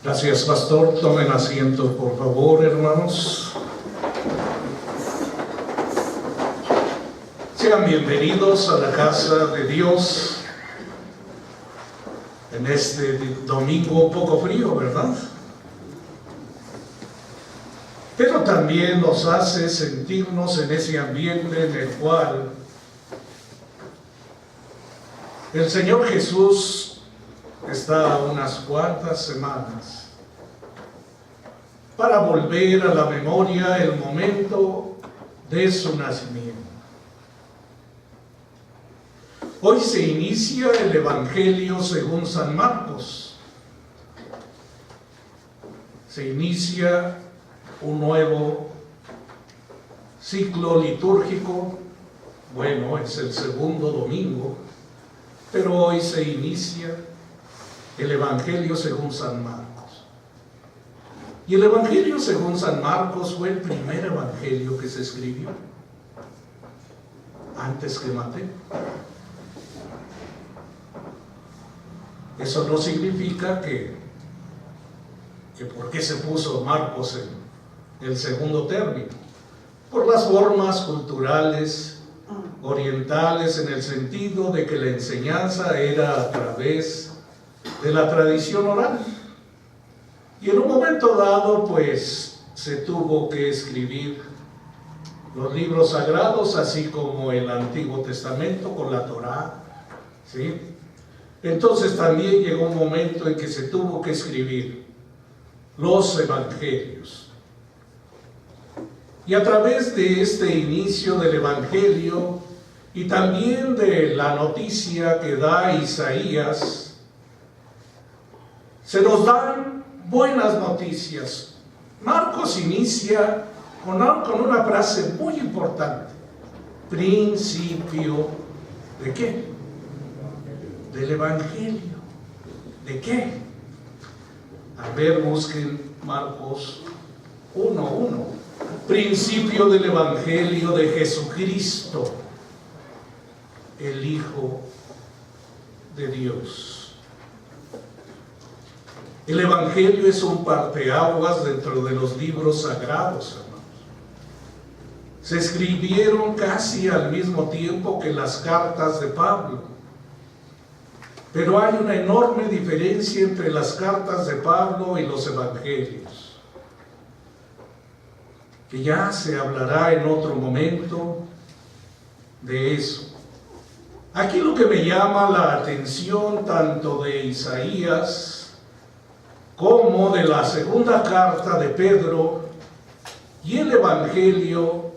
Gracias, pastor. Tomen asiento, por favor, hermanos. Sean bienvenidos a la casa de Dios en este domingo un poco frío, ¿verdad? Pero también nos hace sentirnos en ese ambiente en el cual el Señor Jesús está a unas cuantas semanas para volver a la memoria el momento de su nacimiento. Hoy se inicia el Evangelio según San Marcos. Se inicia un nuevo ciclo litúrgico. Bueno, es el segundo domingo, pero hoy se inicia el Evangelio según San Marcos. Y el Evangelio según San Marcos fue el primer evangelio que se escribió, antes que Mateo. Eso no significa que por qué se puso Marcos en el segundo término. Por las formas culturales orientales, en el sentido de que la enseñanza era a través de la tradición oral. Y en un momento dado, pues, se tuvo que escribir los libros sagrados, así como el Antiguo Testamento con la Torá, ¿sí? Entonces también llegó un momento en que se tuvo que escribir los evangelios. Y a través de este inicio del evangelio y también de la noticia que da Isaías, se nos dan buenas noticias. Marcos inicia con una frase muy importante: principio ¿de qué? Del Evangelio. ¿De qué? A ver, busquen Marcos 1:1. Principio del Evangelio de Jesucristo, el Hijo de Dios. El Evangelio es un parteaguas dentro de los libros sagrados, hermanos. Se escribieron casi al mismo tiempo que las cartas de Pablo. Pero hay una enorme diferencia entre las cartas de Pablo y los evangelios, que ya se hablará en otro momento de eso. Aquí lo que me llama la atención tanto de Isaías como de la segunda carta de Pedro y el Evangelio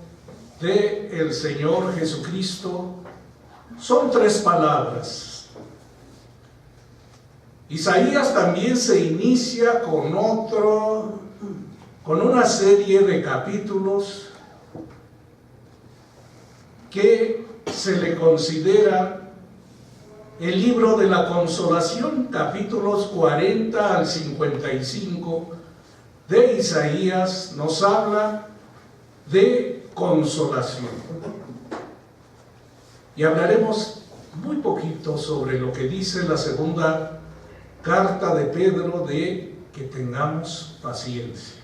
del Señor Jesucristo son tres palabras. Isaías también se inicia con una serie de capítulos que se le considera el libro de la consolación. Capítulos 40 al 55 de Isaías nos habla de consolación. Y hablaremos muy poquito sobre lo que dice la segunda carta de Pedro, de que tengamos paciencia.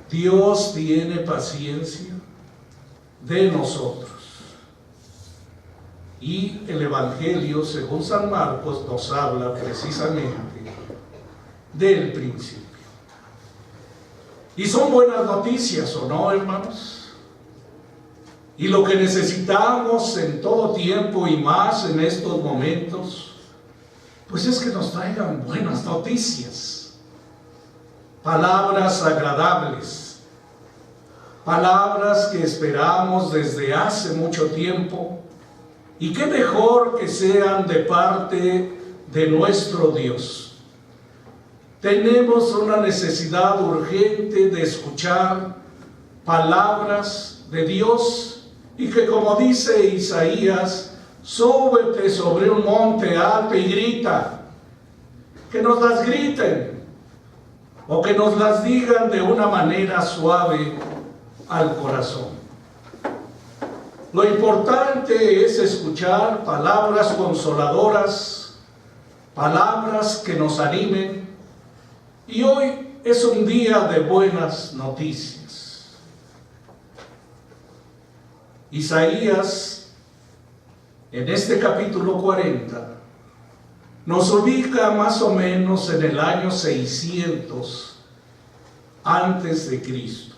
Dios tiene paciencia de nosotros. Y el Evangelio según San Marcos nos habla precisamente del principio. Y son buenas noticias, ¿o no, hermanos? Y lo que necesitamos en todo tiempo y más en estos momentos, pues es que nos traigan buenas noticias, palabras agradables, palabras que esperamos desde hace mucho tiempo. Y qué mejor que sean de parte de nuestro Dios. Tenemos una necesidad urgente de escuchar palabras de Dios, y que, como dice Isaías, súbete sobre un monte alto y grita. Que nos las griten, o que nos las digan de una manera suave al corazón. Lo importante es escuchar palabras consoladoras, palabras que nos animen, Y hoy es un día de buenas noticias. Isaías, en este capítulo 40, nos ubica más o menos en el año 600 antes de Cristo.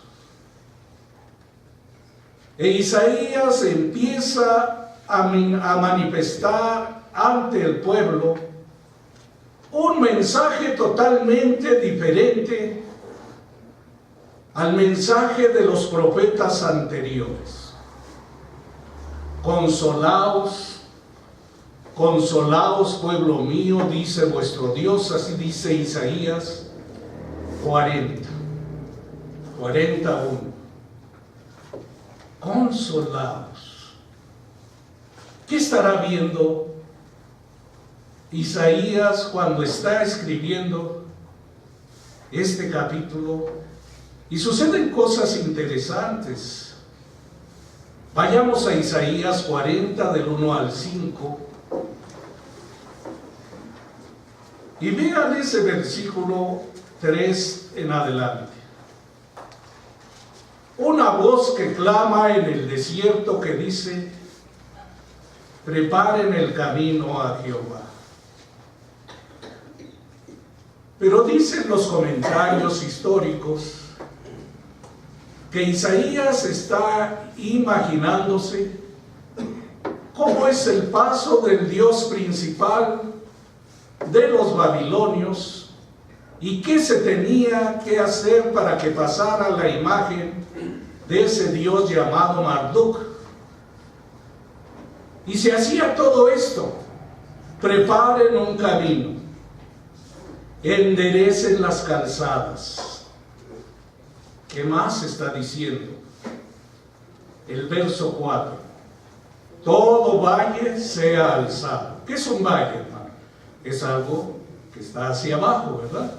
E Isaías empieza a manifestar ante el pueblo un mensaje totalmente diferente al mensaje de los profetas anteriores. Consolaos, consolaos, pueblo mío, dice vuestro Dios, así dice Isaías 41. Consolaos. ¿Qué estará viendo Isaías cuando está escribiendo este capítulo? Y suceden cosas interesantes. Vayamos a Isaías 40 del 1 al 5 y vean ese versículo 3 en adelante. Una voz que clama en el desierto que dice: preparen el camino a Jehová. Pero dicen los comentarios históricos que Isaías está imaginándose cómo es el paso del Dios principal de los babilonios y qué se tenía que hacer para que pasara la imagen de ese Dios llamado Marduk. Y se hacía todo esto: preparen un camino, enderecen las calzadas. ¿Qué más está diciendo? El verso 4: todo valle sea alzado. ¿Qué es un valle, hermano? Es algo que está hacia abajo, ¿verdad?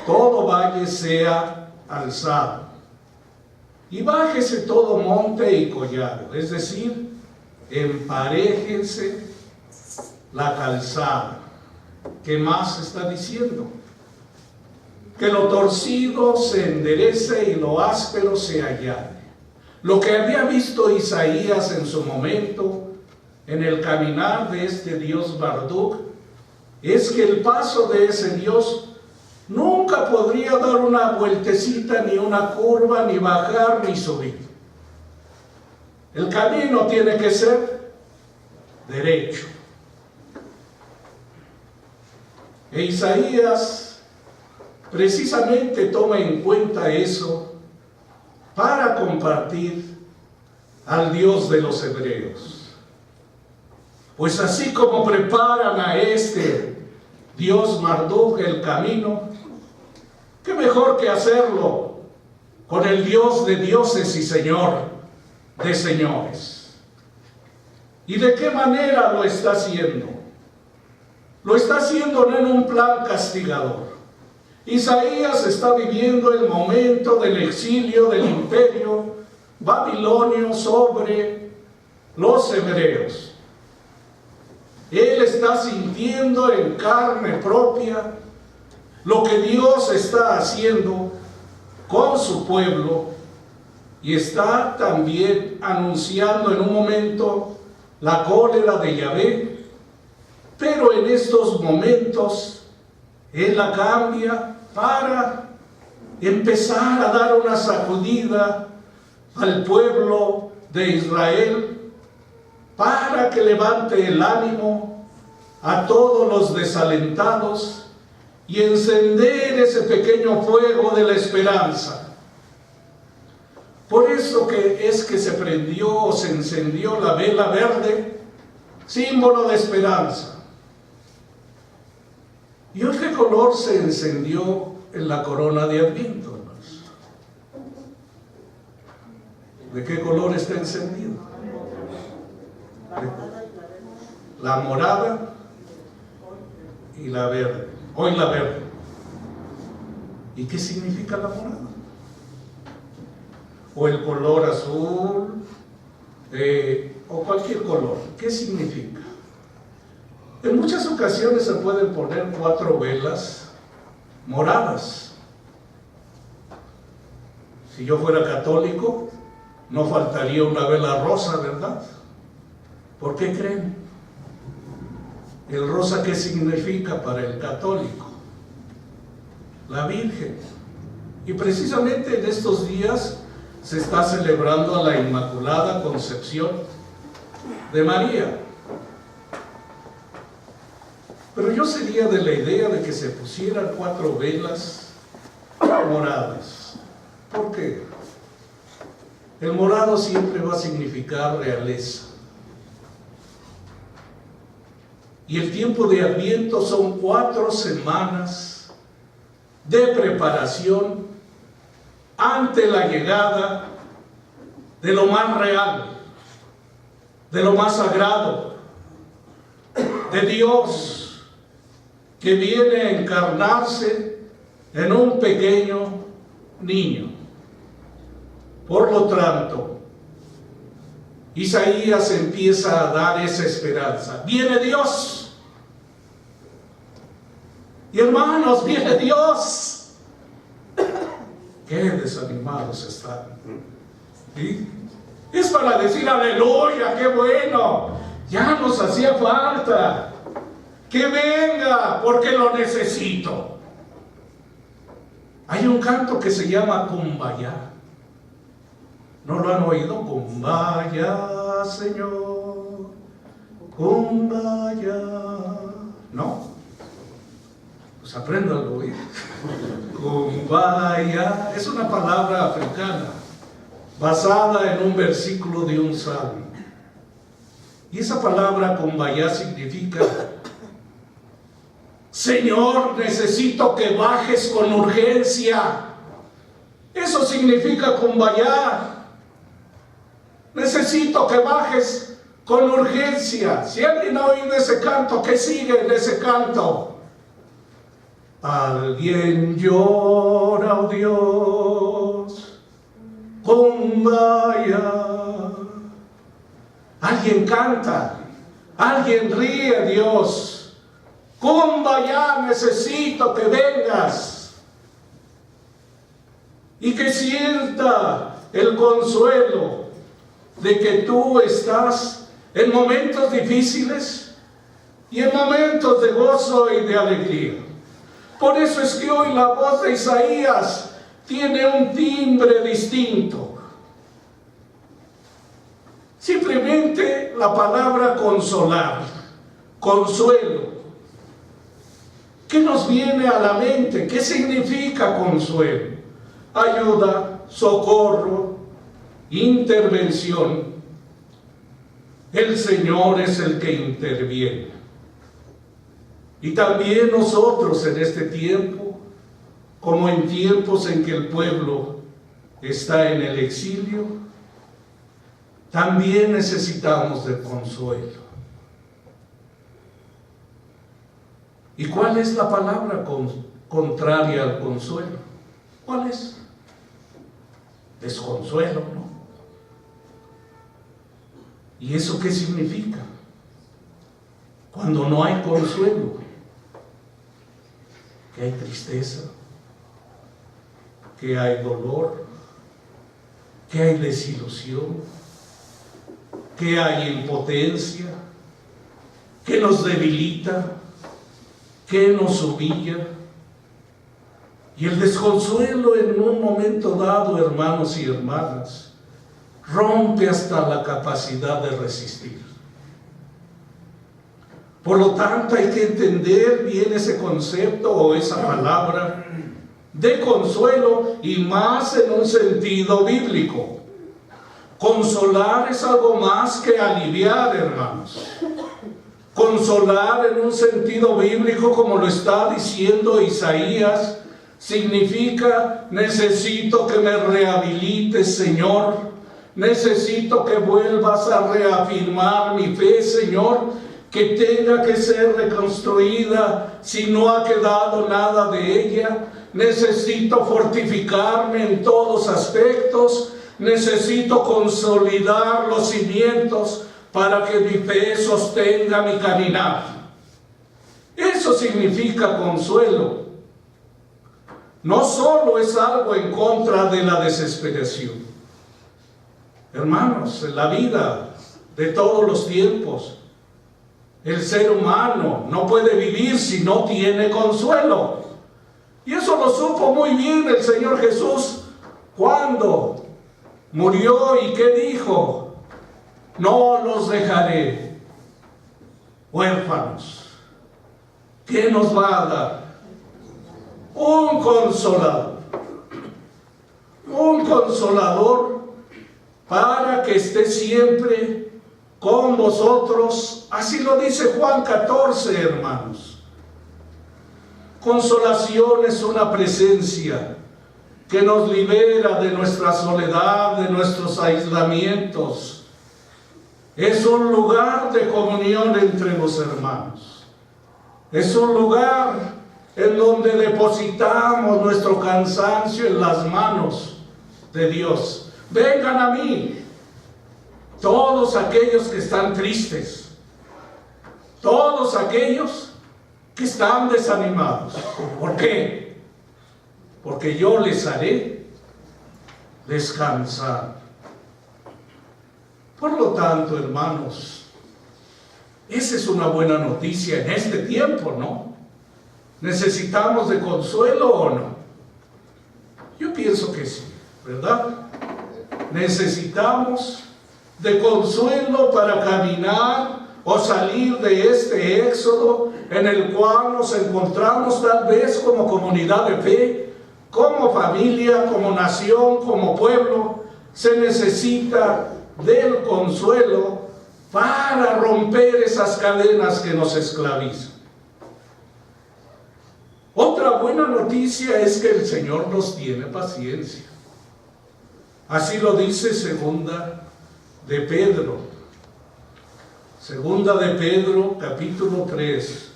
Todo valle sea alzado, y bájese todo monte y collado, es decir, emparéjense la calzada. ¿Qué más está diciendo? Que lo torcido se enderece y lo áspero se allane. Lo que había visto Isaías en su momento en el caminar de este Dios Marduk es que el paso de ese Dios nunca podría dar una vueltecita, ni una curva, ni bajar, ni subir. El camino tiene que ser derecho. E Isaías precisamente toma en cuenta eso para compartir al Dios de los hebreos. Pues así como preparan a este Dios Marduk el camino, ¿qué mejor que hacerlo con el Dios de dioses y Señor de señores? ¿Y de qué manera lo está haciendo? Lo está haciendo no en un plan castigador. Isaías está viviendo el momento del exilio del imperio babilonio sobre los hebreos. Él está sintiendo en carne propia lo que Dios está haciendo con su pueblo, y está también anunciando en un momento la cólera de Yahvé, pero en estos momentos Él la cambia para empezar a dar una sacudida al pueblo de Israel, para que levante el ánimo a todos los desalentados y encender ese pequeño fuego de la esperanza. Por eso que se prendió o se encendió la vela verde, símbolo de esperanza. ¿Y hoy qué color se encendió en la corona de Adviento, hermanos? ¿De qué color está encendido? La morada y la verde. Hoy la verde. ¿Y qué significa la morada? O el color azul, o cualquier color. ¿Qué significa? En muchas ocasiones se pueden poner 4 velas moradas. Si yo fuera católico, no faltaría una vela rosa, ¿verdad? ¿Por qué creen? ¿El rosa qué significa para el católico? La Virgen. Y precisamente en estos días se está celebrando a la Inmaculada Concepción de María. Pero yo sería de la idea de que se pusieran 4 velas moradas. ¿Por qué? El morado siempre va a significar realeza. Y el tiempo de Adviento son 4 semanas de preparación ante la llegada de lo más real, de lo más sagrado, de Dios, que viene a encarnarse en un pequeño niño. Por lo tanto, Isaías empieza a dar esa esperanza. Viene Dios. Y hermanos, viene Dios. Qué desanimados están. ¿Sí? Es para decir aleluya, qué bueno. Ya nos hacía falta. Que venga, porque lo necesito. Hay un canto que se llama Kumbaya. ¿No lo han oído? Kumbaya, Señor, Kumbaya. ¿No? Pues apréndanlo a oír. Kumbaya es una palabra africana basada en un versículo de un salmo. Y esa palabra Kumbaya significa: Señor, necesito que bajes con urgencia. Eso significa Kumbaya. Necesito que bajes con urgencia. Si alguien ha oído ese canto, ¿qué sigue en ese canto? Alguien llora, oh Dios, Kumbaya. Alguien canta, alguien ríe, Dios. Kumbaya, necesito que vengas y que sienta el consuelo de que tú estás en momentos difíciles y en momentos de gozo y de alegría. Por eso es que hoy la voz de Isaías tiene un timbre distinto. Simplemente la palabra consolar, consuelo. ¿Qué nos viene a la mente? ¿Qué significa consuelo? Ayuda, socorro, intervención. El Señor es el que interviene. Y también nosotros en este tiempo, como en tiempos en que el pueblo está en el exilio, también necesitamos de consuelo. ¿Y cuál es la palabra contraria al consuelo? ¿Cuál es? Desconsuelo, ¿no? ¿Y eso qué significa? Cuando no hay consuelo, que hay tristeza, que hay dolor, que hay desilusión, que hay impotencia, que nos debilita, que nos humilla. Y el desconsuelo en un momento dado, hermanos y hermanas, rompe hasta la capacidad de resistir. Por lo tanto, hay que entender bien ese concepto o esa palabra de consuelo, y más en un sentido bíblico. Consolar es algo más que aliviar, hermanos. Consolar en un sentido bíblico, como lo está diciendo Isaías, significa: necesito que me rehabilites, Señor. Necesito que vuelvas a reafirmar mi fe, Señor, que tenga que ser reconstruida si no ha quedado nada de ella. Necesito fortificarme en todos aspectos. Necesito consolidar los cimientos para que mi fe sostenga mi caminar. Eso significa consuelo. no solo es algo en contra de la desesperación. Hermanos, en la vida de todos los tiempos, el ser humano no puede vivir si no tiene consuelo. Y eso lo supo muy bien el Señor Jesús cuando murió y que dijo: no los dejaré huérfanos. ¿Qué nos va a dar? Un consolador. Un consolador para que esté siempre con vosotros. Así lo dice Juan 14, hermanos. Consolación es una presencia que nos libera de nuestra soledad, de nuestros aislamientos. Es un lugar de comunión entre los hermanos. Es un lugar en donde depositamos nuestro cansancio en las manos de Dios. Vengan a mí, todos aquellos que están tristes, todos aquellos que están desanimados. ¿Por qué? Porque yo les haré descansar. Por lo tanto, hermanos, esa es una buena noticia en este tiempo, ¿no? ¿Necesitamos de consuelo o no? Yo pienso que sí, ¿verdad? Necesitamos de consuelo para caminar o salir de este éxodo en el cual nos encontramos tal vez como comunidad de fe, como familia, como nación, como pueblo. Se necesita del consuelo para romper esas cadenas que nos esclavizan. Otra buena noticia es que el Señor nos tiene paciencia. Así lo dice Segunda de Pedro. Segunda de Pedro, capítulo 3,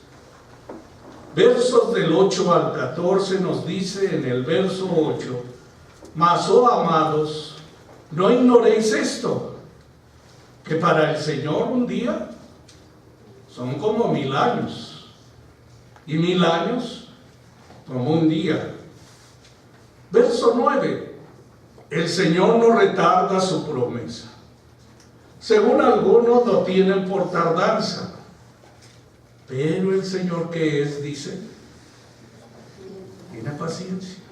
versos del 8 al 14, nos dice en el verso 8: mas, oh amados, no ignoréis esto, que para el Señor un día son como 1000 años, y 1000 años como un día. Verso 9: el Señor no retarda su promesa, según algunos lo tienen por tardanza, pero el Señor, ¿qué es? Dice, tiene paciencia.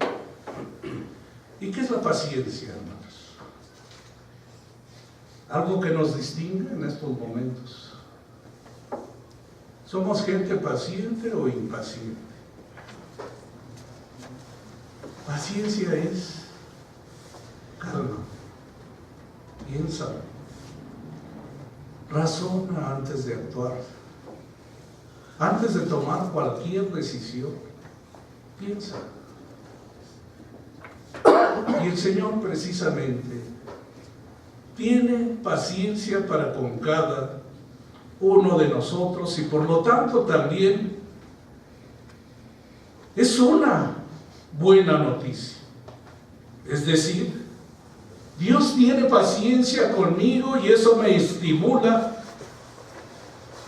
¿Y qué es la paciencia, hermanos? Algo que nos distingue en estos momentos. ¿Somos gente paciente o impaciente? Paciencia es calma, piensa, razona antes de actuar, antes de tomar cualquier decisión, piensa. Y el Señor precisamente tiene paciencia para con cada uno de nosotros, y por lo tanto también es una buena noticia. Es decir, Dios tiene paciencia conmigo y eso me estimula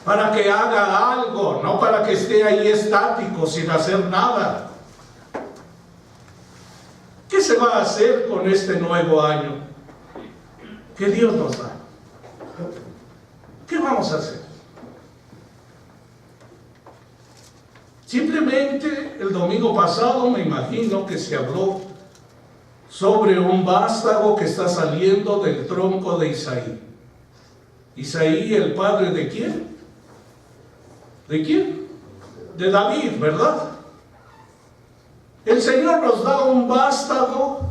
para que haga algo, no para que esté ahí estático sin hacer nada. ¿Qué se va a hacer con este nuevo año que Dios nos da? ¿Qué vamos a hacer? Simplemente el domingo pasado me imagino que se habló sobre un vástago que está saliendo del tronco de Isaí. Isaí, el padre ¿de quién? ¿De quién? De David, ¿verdad? El Señor nos da un vástago.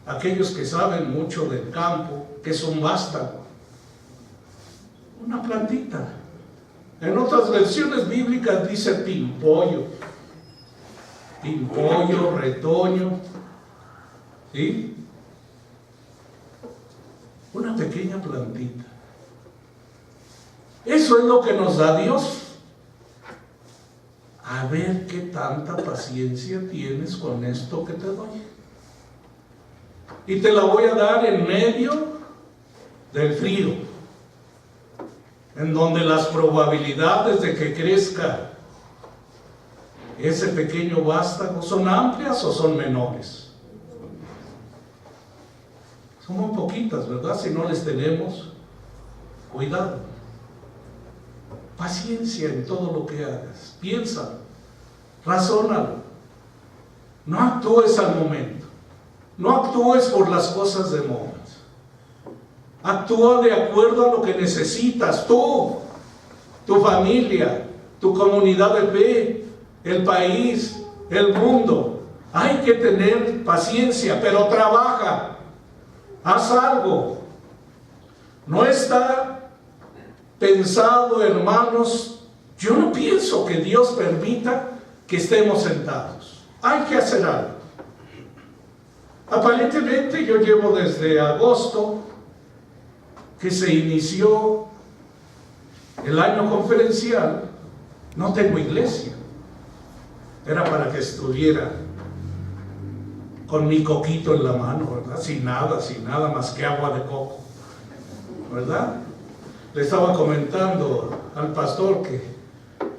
Aquellos que saben mucho del campo, ¿qué es un vástago? Una plantita. En otras versiones bíblicas dice pimpollo, retoño, ¿sí? Una pequeña plantita. Eso es lo que nos da Dios. A ver qué tanta paciencia tienes con esto que te doy. Y te la voy a dar en medio del frío, en donde las probabilidades de que crezca ese pequeño vástago, ¿son amplias o son menores? Son muy poquitas, ¿verdad? Si no les tenemos cuidado. Paciencia en todo lo que hagas. Piensa, razónalo. No actúes al momento. No actúes por las cosas de moda. Actúa de acuerdo a lo que necesitas tú, tu familia, tu comunidad de fe, el país, el mundo. Hay que tener paciencia, pero trabaja. Haz algo. No está pensado, hermanos. Yo no pienso que Dios permita que estemos sentados. Hay que hacer algo. Aparentemente yo llevo desde agosto que se inició el año conferencial, no tengo iglesia. Era para que estuviera con mi coquito en la mano, ¿verdad? Sin nada más que agua de coco, ¿verdad? Le estaba comentando al pastor que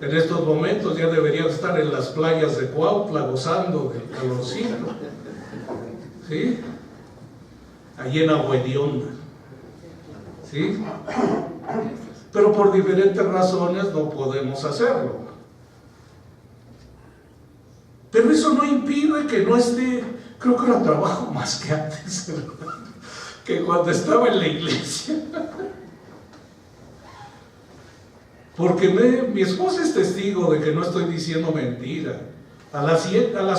en estos momentos ya debería estar en las playas de Cuautla gozando del calorcito, ¿sí? Allí en Agua Hedionda, ¿sí? Pero por diferentes razones no podemos hacerlo. Pero eso no impide que no esté, creo que ahora trabajo más que antes, que cuando estaba en la iglesia. Porque mi esposa es testigo de que no estoy diciendo mentira. A las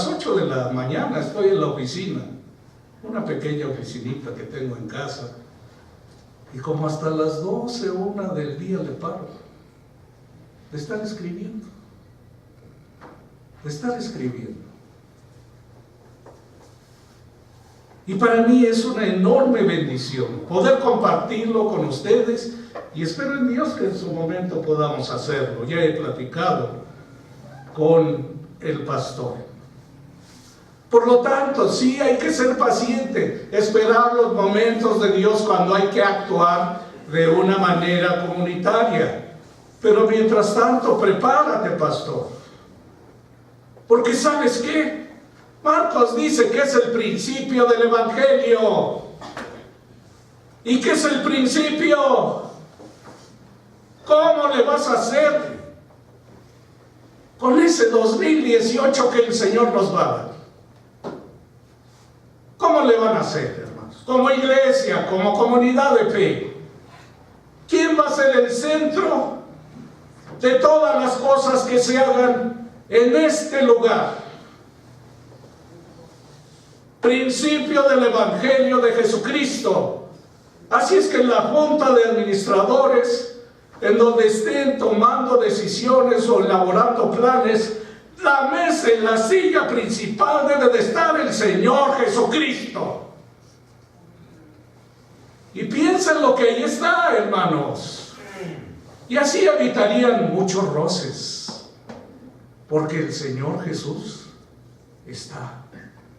8 de la mañana estoy en la oficina, una pequeña oficinita que tengo en casa, y como hasta las 12, 1 del día le paro de estar escribiendo. Y para mí es una enorme bendición poder compartirlo con ustedes, y espero en Dios que en su momento podamos hacerlo. Ya he platicado con el pastor. Por lo tanto, sí hay que ser paciente, esperar los momentos de Dios cuando hay que actuar de una manera comunitaria. Pero mientras tanto, prepárate, pastor. Porque ¿sabes qué? Marcos dice que es el principio del Evangelio. ¿Y qué es el principio? ¿Cómo le vas a hacer con ese 2018 que el Señor nos va a dar? ¿Cómo le van a hacer, hermanos? Como iglesia, como comunidad de fe. ¿Quién va a ser el centro de todas las cosas que se hagan en este lugar? Principio del Evangelio de Jesucristo. Así es que en la junta de administradores, en donde estén tomando decisiones o elaborando planes, la mesa en la silla principal debe de estar el Señor Jesucristo. Y piensen lo que ahí está, hermanos. Y así evitarían muchos roces, porque el Señor Jesús está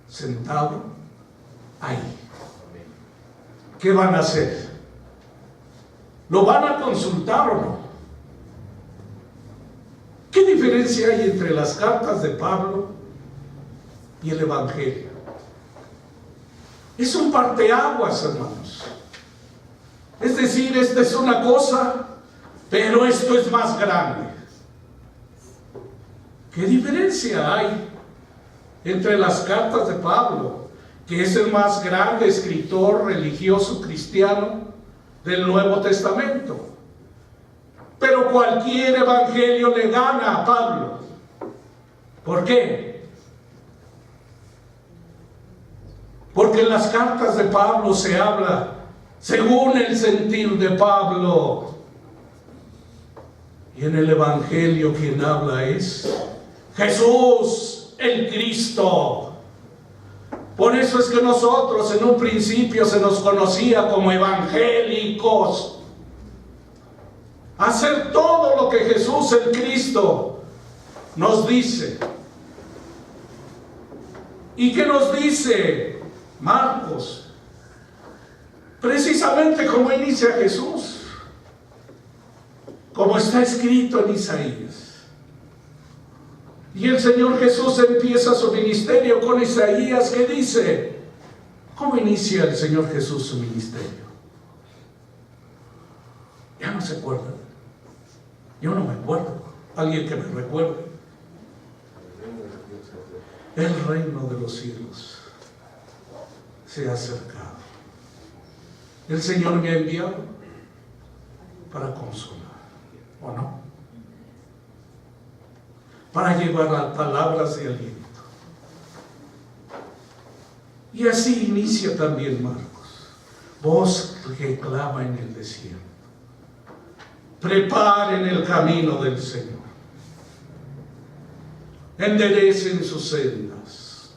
sentado ahí. ¿Qué van a hacer? ¿Lo van a consultar o no? ¿Qué diferencia hay entre las cartas de Pablo y el Evangelio? Es un parteaguas, hermanos. Es decir, esta es una cosa, pero esto es más grande. ¿Qué diferencia hay entre las cartas de Pablo, que es el más grande escritor religioso cristiano del Nuevo Testamento? Pero cualquier evangelio le gana a Pablo. ¿Por qué? Porque en las cartas de Pablo se habla según el sentir de Pablo. Y en el evangelio quien habla es Jesús el Cristo. Por eso es que nosotros en un principio se nos conocía como evangélicos. Hacer todo lo que Jesús el Cristo nos dice. ¿Y qué nos dice Marcos? Precisamente como inicia Jesús, como está escrito en Isaías. Y el Señor Jesús empieza su ministerio con Isaías, que dice, ¿cómo inicia el Señor Jesús su ministerio? Ya no se acuerdan. Yo no me acuerdo. Alguien que me recuerde. El reino de los cielos se ha acercado. El Señor me ha enviado para consolar, ¿o no? Para llevar las palabras de aliento. Y así inicia también Marcos. Voz que clama en el desierto. Preparen el camino del Señor. Enderecen sus sendas.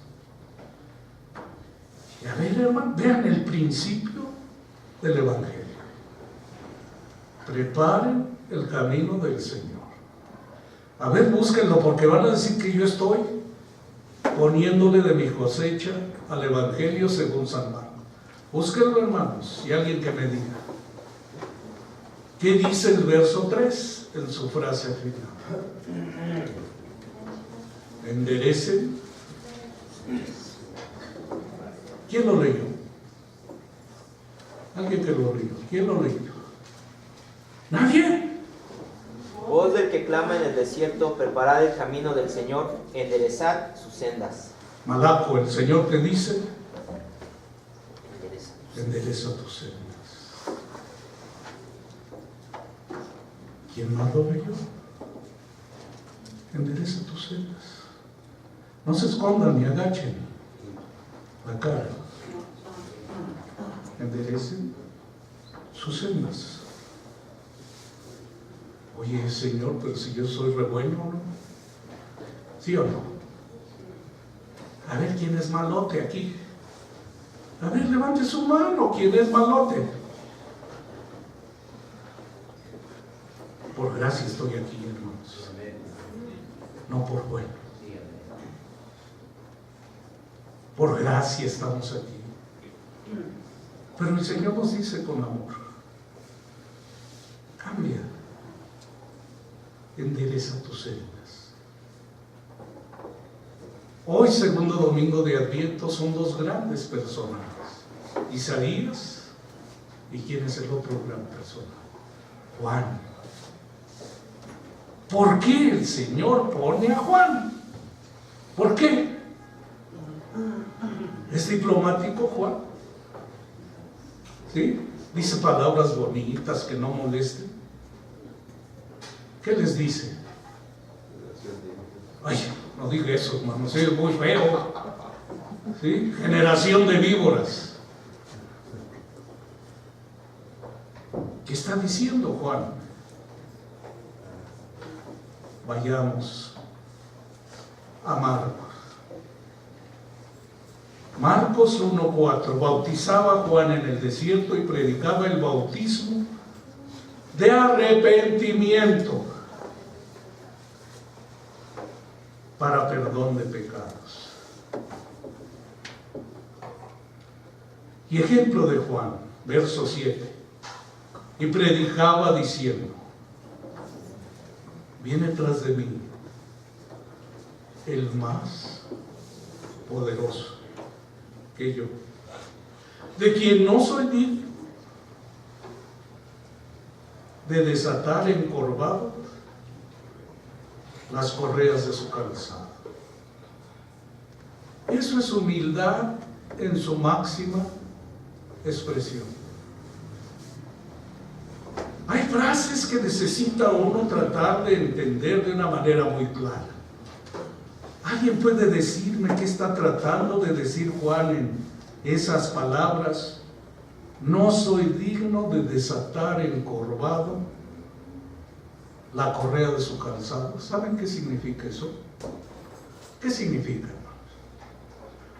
Y a ver, hermano, vean el principio del Evangelio. Preparen el camino del Señor. A ver, búsquenlo, porque van a decir que yo estoy poniéndole de mi cosecha al Evangelio según San Marcos. Búsquenlo, hermanos, y alguien que me diga. ¿Qué dice el verso 3 en su frase final? Enderecen. ¿Quién lo leyó? Alguien que lo leyó. ¿Quién lo leyó? ¿Nadie? Voz del que clama en el desierto, preparad el camino del Señor, enderezad sus sendas. Malaco, el Señor te dice, endereza tus sendas. ¿Quién más lo leyó? Endereza tus sendas. No se escondan ni agachen la cara. Enderecen sus sendas. Oye, Señor, pero si yo soy re bueno, ¿no? ¿Sí o no? A ver, ¿quién es malote aquí? A ver, levante su mano. ¿Quién es malote? Por gracia estoy aquí, hermanos. No por bueno. Por gracia estamos aquí. Pero el Señor nos dice con amor: cambia. Endereza tus sendas. Hoy, segundo domingo de Adviento, son dos grandes personajes: Isaías, y ¿quién es el otro gran personaje? Juan. ¿Por qué el Señor pone a Juan? ¿Por qué? ¿Es diplomático Juan? ¿Sí? Dice palabras bonitas que no molesten. ¿Qué les dice? Ay, no diga eso, hermano, es muy feo. ¿Sí? Generación de víboras. ¿Qué está diciendo Juan? Vayamos a Marcos. Marcos 1:4. Bautizaba Juan en el desierto y predicaba el bautismo de arrepentimiento para perdón de pecados. Y ejemplo de Juan, verso 7. Y predicaba diciendo: viene tras de mí el más poderoso que yo, de quien no soy digno de desatar encorvado las correas de su calzado. Eso es humildad en su máxima expresión. Hay frases que necesita uno tratar de entender de una manera muy clara. ¿Alguien puede decirme qué está tratando de decir Juan en esas palabras? No soy digno de desatar encorvado la correa de su calzado. ¿Saben qué significa eso? ¿Qué significa, hermanos?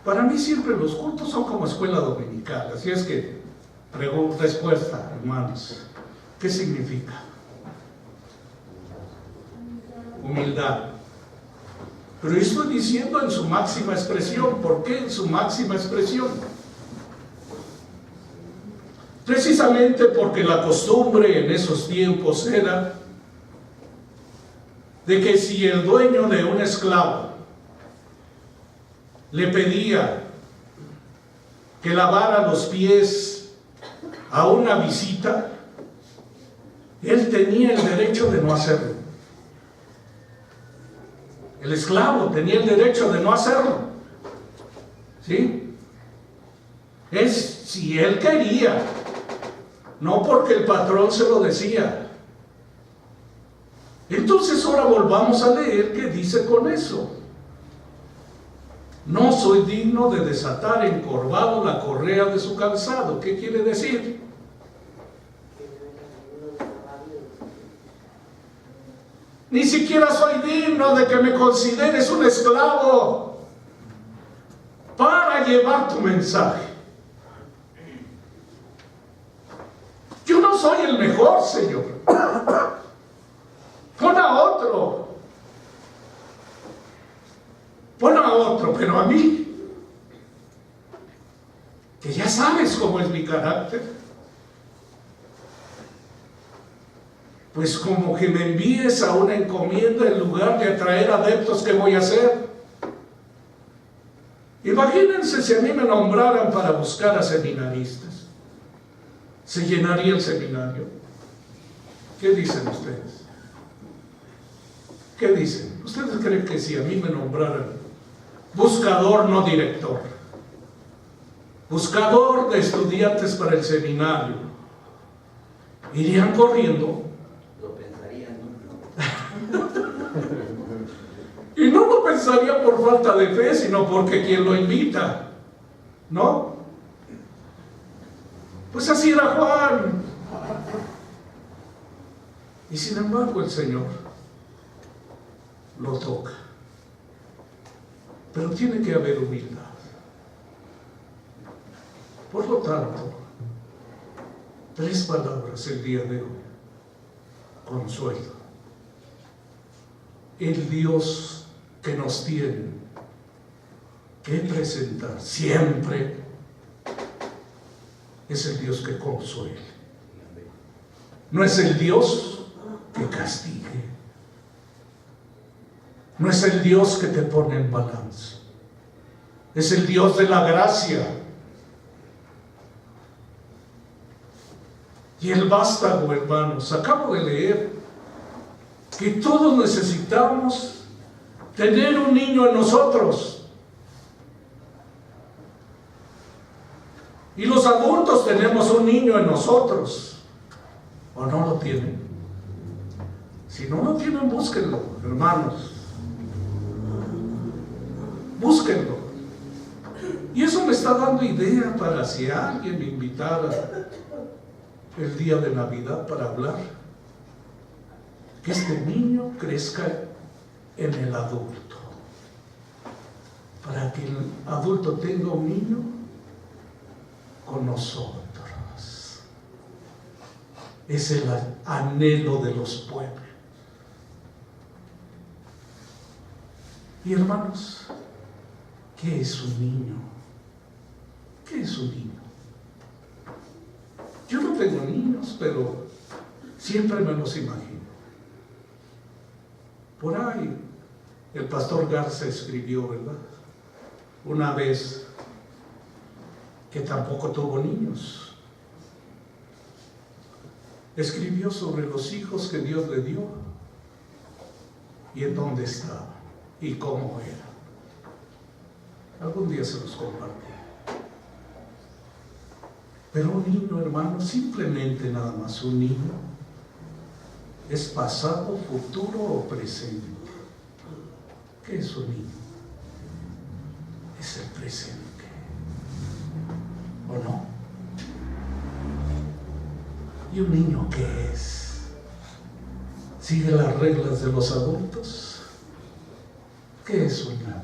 Para mí siempre los cultos son como escuela dominical. Así es que, respuesta, hermanos. ¿Qué significa? Humildad. Pero estoy diciendo en su máxima expresión. ¿Por qué en su máxima expresión? Precisamente porque la costumbre en esos tiempos era de que si el dueño de un esclavo le pedía que lavara los pies a una visita, él tenía el derecho de no hacerlo. El esclavo tenía el derecho de no hacerlo. ¿Sí? Es si él quería, no porque el patrón se lo decía. Entonces ahora volvamos a leer qué dice con eso. No soy digno de desatar encorvado la correa de su calzado. ¿Qué quiere decir? Ni siquiera soy digno de que me consideres un esclavo para llevar tu mensaje. Yo no soy el mejor, Señor. Pon a otro. Pon a otro, pero a mí, que ya sabes cómo es mi carácter, pues como que me envíes a una encomienda en lugar de atraer adeptos, ¿qué voy a hacer? Imagínense si a mí me nombraran para buscar a seminaristas. ¿Se llenaría el seminario? ¿Qué dicen ustedes? ¿Qué dicen? ¿Ustedes creen que si a mí me nombraran buscador, no director, buscador de estudiantes para el seminario, irían corriendo? Lo pensarían, ¿no? Y no lo pensaría por falta de fe, sino porque quien lo invita, ¿no? Pues así era Juan. Y sin embargo el Señor lo toca. Pero tiene que haber humildad. Por lo tanto, 3 palabras el día de hoy. Consuelo. El Dios que nos tiene que presentar siempre es el Dios que consuela. No es el Dios que castigue. No es el Dios que te pone en balance. Es el Dios de la gracia. Y el vástago, hermanos, acabo de leer que todos necesitamos tener un niño en nosotros. Y los adultos tenemos un niño en nosotros. ¿O no lo tienen? Si no lo tienen, búsquenlo, hermanos. Búsquenlo. Y eso me está dando idea para si alguien me invitara el día de Navidad para hablar, que este niño crezca en el adulto, para que el adulto tenga un niño con nosotros. Es el anhelo de los pueblos. Y hermanos, ¿qué es un niño? ¿Qué es un niño? Yo no tengo niños, pero siempre me los imagino. Por ahí, el pastor Garza escribió, ¿verdad? Una vez que tampoco tuvo niños. Escribió sobre los hijos que Dios le dio y en dónde estaba y cómo era. Algún día se los compartí. Pero un niño, hermano, simplemente nada más un niño, es pasado, futuro o presente. ¿Qué es un niño? Es el presente. ¿O no? ¿Y un niño qué es? ¿Sigue las reglas de los adultos? ¿Qué es un niño?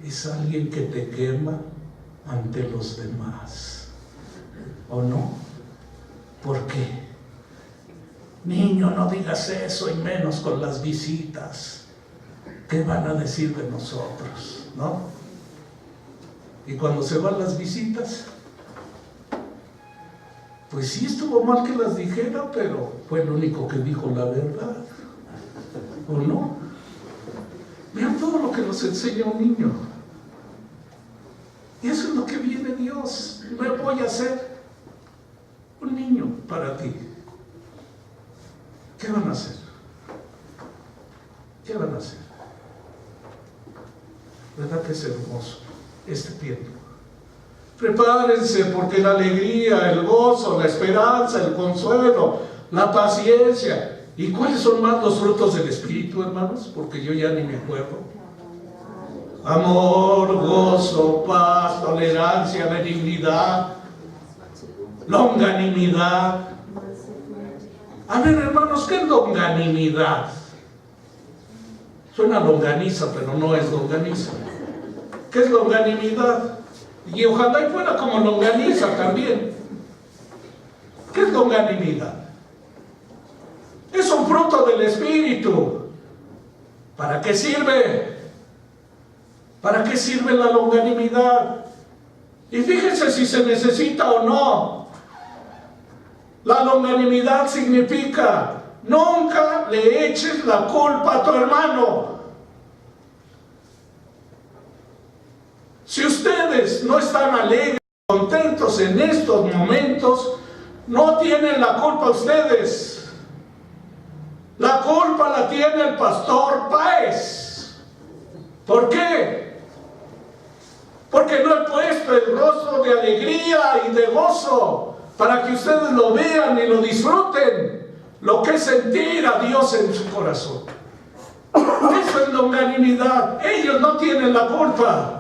Es alguien que te quema ante los demás, ¿o no? ¿Por qué? Niño, no digas eso, y menos con las visitas. ¿Qué van a decir de nosotros? ¿No? Y cuando se van las visitas, Pues sí estuvo mal que las dijera, pero fue el único que dijo la verdad. ¿O no? Vean todo lo que nos enseña un niño. Y eso es lo que viene Dios. Me voy a hacer un niño para ti. ¿Qué van a hacer? ¿Qué van a hacer? ¿Verdad que es hermoso este tiempo? Prepárense, porque la alegría, el gozo, la esperanza, el consuelo, la paciencia. ¿Y cuáles son más los frutos del Espíritu, hermanos? Porque yo ya ni me acuerdo. Amor, gozo, paz, tolerancia, benignidad, longanimidad. A ver, hermanos, ¿qué es longanimidad? Suena longaniza, pero no es longaniza. ¿Qué es longanimidad? Y ojalá y fuera como longaniza también. ¿Qué es longanimidad? Es un fruto del Espíritu. ¿Para qué sirve? ¿Para qué sirve la longanimidad? Y fíjense si se necesita o no. La longanimidad significa: nunca le eches la culpa a tu hermano. Si ustedes no están alegres, contentos en estos momentos, no tienen la culpa ustedes. La culpa la tiene el pastor Páez. ¿Por qué? Porque no he puesto el rostro de alegría y de gozo para que ustedes lo vean y lo disfruten, lo que es sentir a Dios en su corazón. Eso es longanimidad. Ellos no tienen la culpa.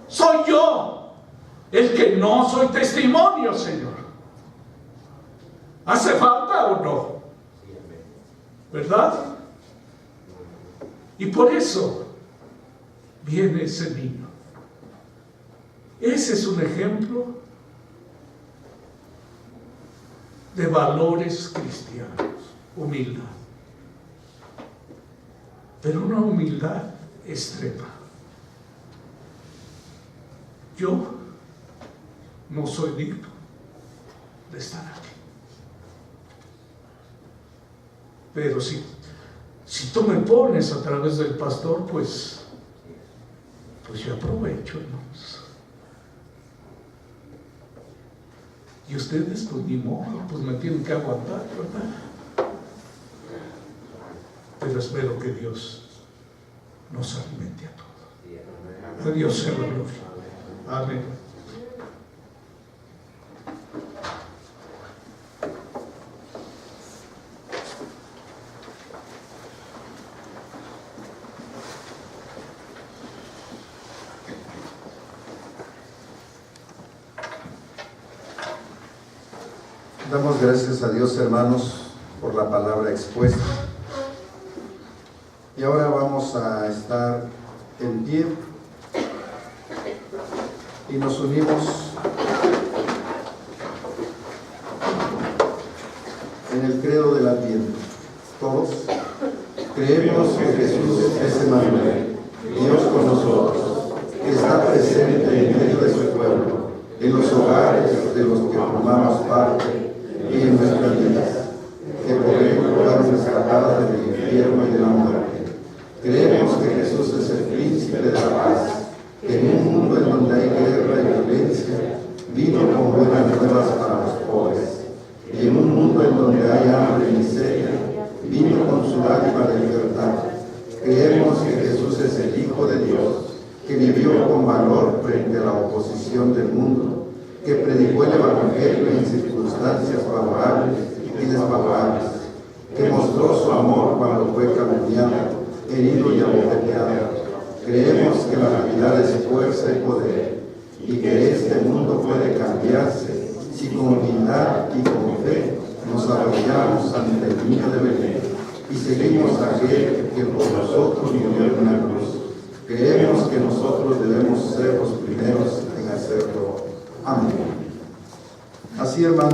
Soy yo el que no soy testimonio, Señor. ¿Hace falta o no? ¿Verdad? Y por eso viene ese niño. Ese es un ejemplo de valores cristianos. Humildad. Pero una humildad extrema. Yo no soy digno de estar aquí. Pero si tú me pones a través del pastor, pues yo aprovecho, hermanos. Y ustedes, pues ni modo, pues me tienen que aguantar, ¿verdad? Pero espero que Dios nos alimente a todos. A Dios sea la gloria. Amén. Damos gracias a Dios, hermanos, por la palabra expuesta. Y ahora vamos a estar en pie y nos unimos en el credo del Adviento. Todos creemos que Jesús es Emmanuel, Dios con nosotros, que está presente en medio de su pueblo, en los hogares de los que formamos parte y en nuestras vidas, que por él fueron rescatadas del infierno y de la muerte. Creemos que Jesús es el príncipe de la paz, que en un mundo en donde hay guerra y violencia, vino con buenas nuevas para los pobres, y en un mundo en donde hay hambre y miseria, vino con su dádiva de libertad. Creemos que Jesús es el Hijo de Dios, que vivió con valor frente a la oposición del mundo, que predicó el Evangelio en circunstancias favorables y desfavorables, que mostró su amor cuando fue calumniado, herido y abofeteado. Creemos que la Navidad es fuerza y poder, y que este mundo puede cambiarse si con humildad y con fe nos arrodillamos ante el niño de Belén y seguimos a aquel que por nosotros murió en la cruz. Creemos que nosotros debemos ser los primeros en hacerlo. Amén. Así, hermanos.